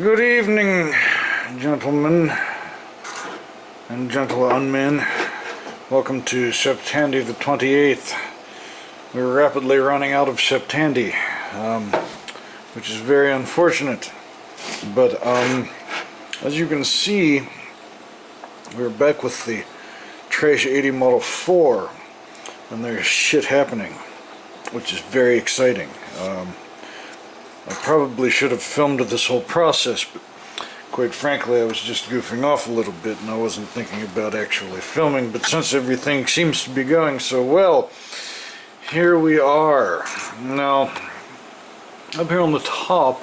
Good evening, gentlemen and gentlemen. Welcome to Septandy the 28th. We're rapidly running out of Septandy, which is very unfortunate. But as you can see, we're back with the TRS-80 Model 4, and there's shit happening, which is very exciting. I probably should have filmed this whole process, but quite frankly I was just goofing off a little bit and I wasn't thinking about actually filming. But since everything seems to be going so well, here we are. Now, up here on the top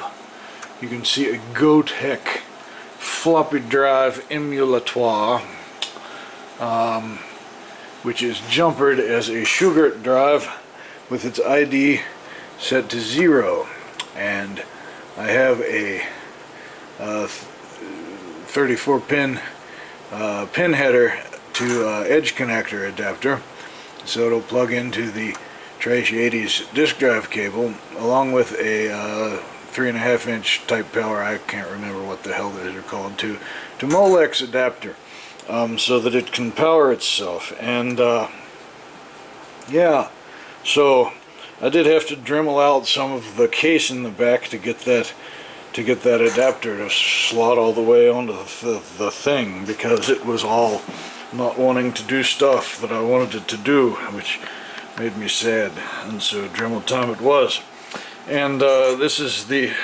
you can see a Gotek floppy drive emulatoire, which is jumpered as a Sugar drive with its ID set to 0. And I have a 34 pin pin header to edge connector adapter, so it'll plug into the TRS-80's disk drive cable along with a 3.5 inch type power, I can't remember what the hell those are called, to Molex adapter, so that it can power itself. And yeah, so I did have to Dremel out some of the case in the back to get that adapter to slot all the way onto the thing, because it was all not wanting to do stuff that I wanted it to do, which made me sad. And so Dremel time it was. And this is the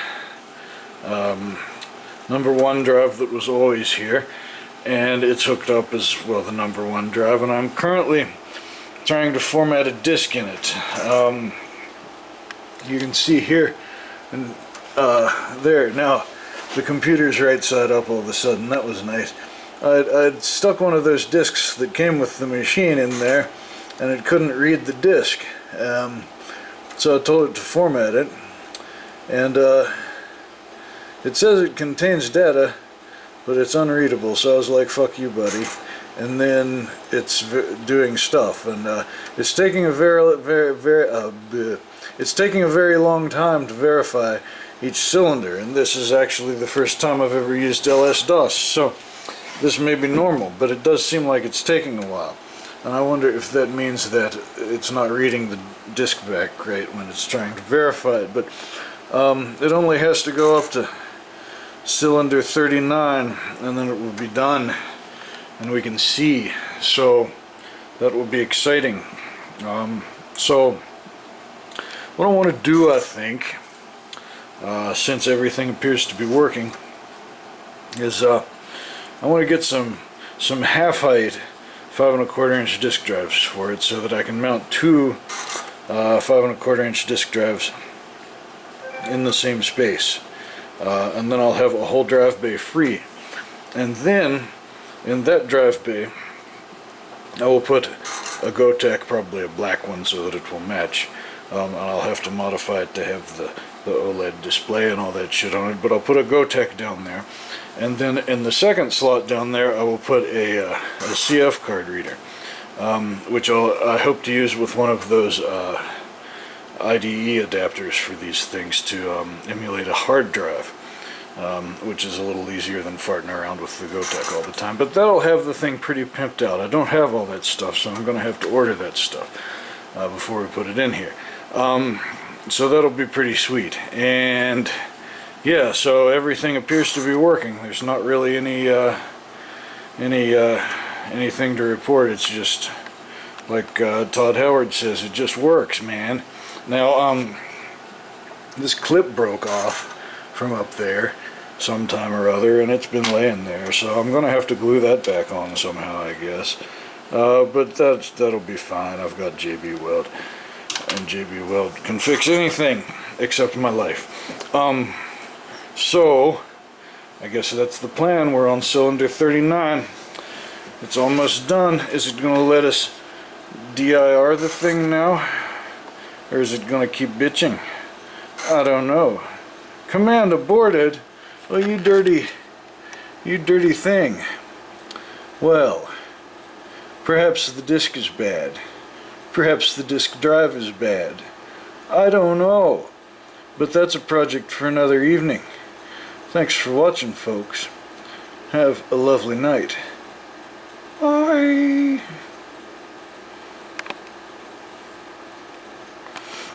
#1 drive that was always here, and it's hooked up as well, the #1 drive, and I'm currently trying to format a disk in it. You can see here and there. Now the computer's right side up all of a sudden. That was nice. I'd stuck one of those discs that came with the machine in there, and it couldn't read the disc, so I told it to format it, and it says it contains data, but it's unreadable. So I was like, fuck you, buddy. And then it's doing stuff, and it's taking a it's taking a very long time to verify each cylinder, and this is actually the first time I've ever used LS-DOS, so this may be normal, but it does seem like it's taking a while. And I wonder if that means that it's not reading the disk back right when it's trying to verify it. But it only has to go up to cylinder 39, and then it will be done, and we can see. So that will be exciting. So what I want to do, I think, since everything appears to be working, is I want to get some half-height 5¼ inch disk drives for it, so that I can mount two 5¼ inch disk drives in the same space, and then I'll have a whole drive bay free. And then in that drive bay I will put a Gotek, probably a black one, so that it will match. And I'll have to modify it to have the OLED display and all that shit on it, but I'll put a Gotek down there. And then in the second slot down there I will put a CF card reader, which I hope to use with one of those IDE adapters for these things to emulate a hard drive, which is a little easier than farting around with the Gotek all the time. But that'll have the thing pretty pimped out. I don't have all that stuff, so I'm going to have to order that stuff before we put it in here. So that'll be pretty sweet. And yeah, so everything appears to be working. There's not really anything to report. It's just like Todd Howard says, it just works, man. Now this clip broke off from up there sometime or other, and it's been laying there, so I'm gonna have to glue that back on somehow, I guess. But that'll be fine. I've got JB Weld, and JB Weld can fix anything except my life. So I guess that's the plan. We're on cylinder 39. It's almost done. Is it gonna let us DIR the thing now, or is it gonna keep bitching? I don't know. Command aborted. Oh, you dirty thing. Well, perhaps the disk is bad. Perhaps the disk drive is bad. I don't know. But that's a project for another evening. Thanks for watching, folks. Have a lovely night.